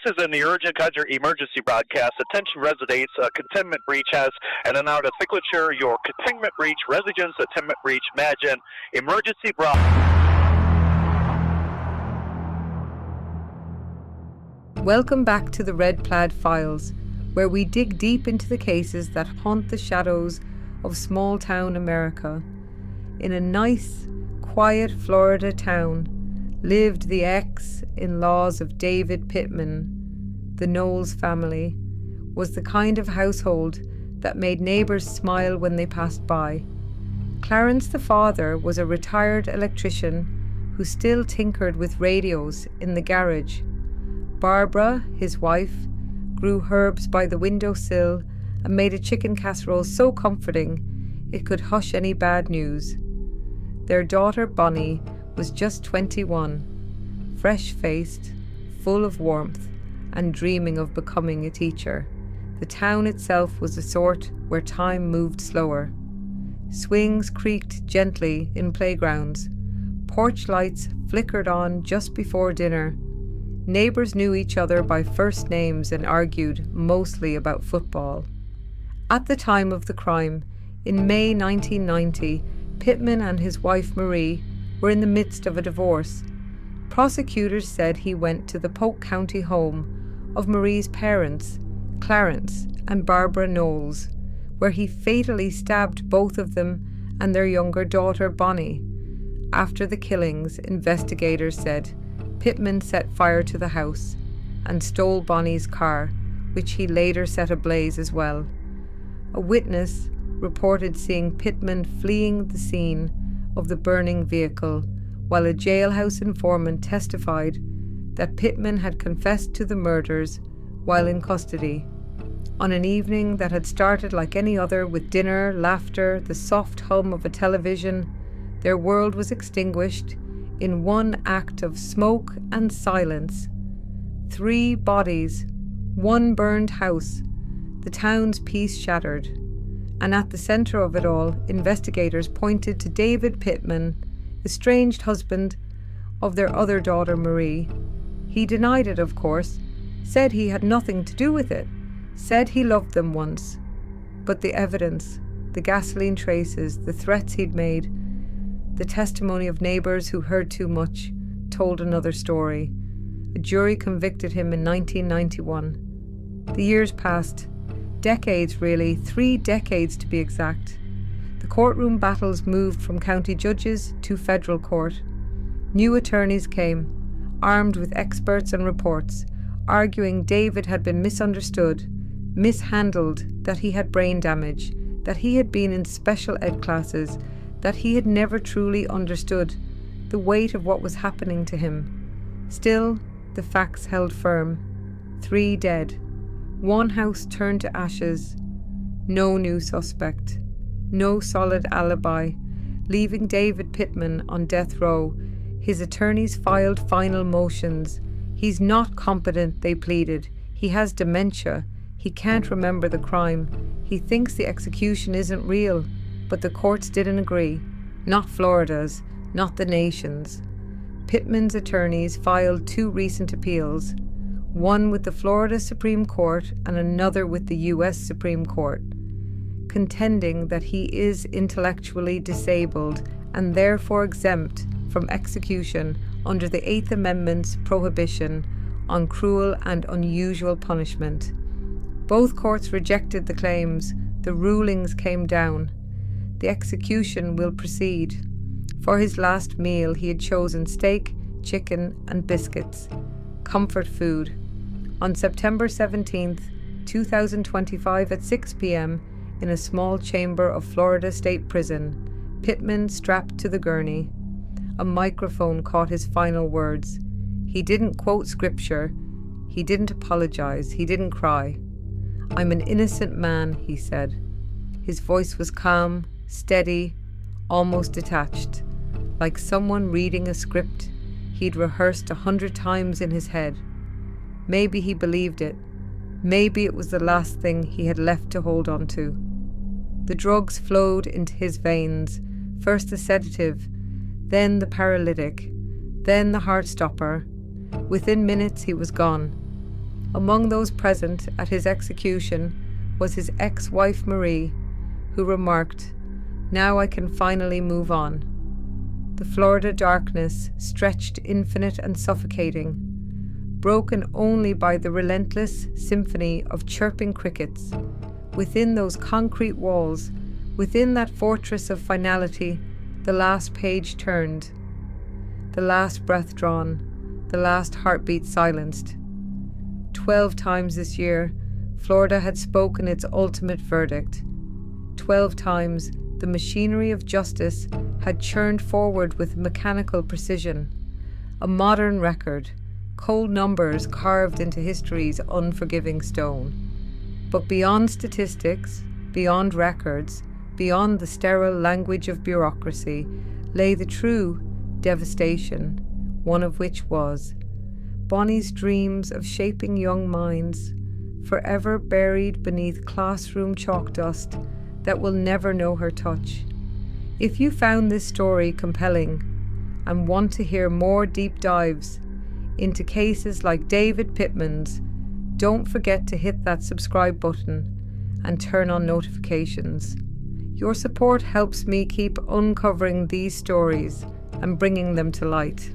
is an urgent conjure emergency broadcast. Attention residents, containment breach has an announced signature. Your containment breach, residents, containment breach, imagine emergency broadcast. Welcome back to the Red Plaid Files, where we dig deep into the cases that haunt the shadows of small-town America. In a nice, quiet Florida town lived the ex-in-laws of David Pittman. The Knowles family was the kind of household that made neighbours smile when they passed by. Clarence, the father, was a retired electrician who still tinkered with radios in the garage. Barbara, his wife, grew herbs by the windowsill and made a chicken casserole so comforting it could hush any bad news. Their daughter Bonnie was just 21, fresh-faced, full of warmth, and dreaming of becoming a teacher. The town itself was the sort where time moved slower. Swings creaked gently in playgrounds. Porch lights flickered on just before dinner. Neighbours knew each other by first names and argued mostly about football. At the time of the crime, in May 1990, Pittman and his wife Marie were in the midst of a divorce. Prosecutors said he went to the Polk County home of Marie's parents, Clarence and Barbara Knowles, where he fatally stabbed both of them and their younger daughter Bonnie. After the killings, investigators said Pittman set fire to the house and stole Bonnie's car, which he later set ablaze as well. A witness reported seeing Pittman fleeing the scene of the burning vehicle, while a jailhouse informant testified that Pittman had confessed to the murders while in custody. On an evening that had started like any other, with dinner, laughter, the soft hum of a television, their world was extinguished in one act of smoke and silence. 3 bodies, 1 burned house, the town's peace shattered. And at the centre of it all, investigators pointed to David Pittman, estranged husband of their other daughter Marie. He denied it, of course, said he had nothing to do with it, said he loved them once. But the evidence, the gasoline traces, the threats he'd made, the testimony of neighbours who heard too much, told another story. A jury convicted him in 1991. The years passed. Decades, really, 3 decades to be exact. The courtroom battles moved from county judges to federal court. New attorneys came, armed with experts and reports, arguing David had been misunderstood, mishandled, that he had brain damage, that he had been in special ed classes, that he had never truly understood the weight of what was happening to him. Still, the facts held firm. 3 dead. 1 house turned to ashes. No new suspect. No solid alibi, leaving David Pittman on death row. His attorneys filed final motions. He's not competent, they pleaded. He has dementia. He can't remember the crime. He thinks the execution isn't real. But the courts didn't agree. Not Florida's, not the nation's. Pittman's attorneys filed 2 recent appeals, one with the Florida Supreme Court and another with the US Supreme Court, contending that he is intellectually disabled and therefore exempt from execution under the 8th Amendment's prohibition on cruel and unusual punishment. Both courts rejected the claims. The rulings came down. The execution will proceed. For his last meal, he had chosen steak, chicken, and biscuits, comfort food. On September 17th, 2025 at 6 p.m., in a small chamber of Florida State Prison, Pittman strapped to the gurney. A microphone caught his final words. He didn't quote scripture. He didn't apologize. He didn't cry. "I'm an innocent man," he said. His voice was calm, steady, almost detached, like someone reading a script he'd rehearsed 100 times in his head. Maybe he believed it. Maybe it was the last thing he had left to hold on to. The drugs flowed into his veins, first the sedative, then the paralytic, then the heart stopper. Within minutes he was gone. Among those present at his execution was his ex-wife Marie, who remarked, "Now I can finally move on." The Florida darkness stretched infinite and suffocating, broken only by the relentless symphony of chirping crickets. Within those concrete walls, within that fortress of finality, the last page turned, the last breath drawn, the last heartbeat silenced. 12 times this year, Florida had spoken its ultimate verdict. 12 times, the machinery of justice had churned forward with mechanical precision. A modern record, cold numbers carved into history's unforgiving stone. But beyond statistics, beyond records, beyond the sterile language of bureaucracy, lay the true devastation, one of which was Bonnie's dreams of shaping young minds, forever buried beneath classroom chalk dust that will never know her touch. If you found this story compelling and want to hear more deep dives into cases like David Pittman's, don't forget to hit that subscribe button and turn on notifications. Your support helps me keep uncovering these stories and bringing them to light.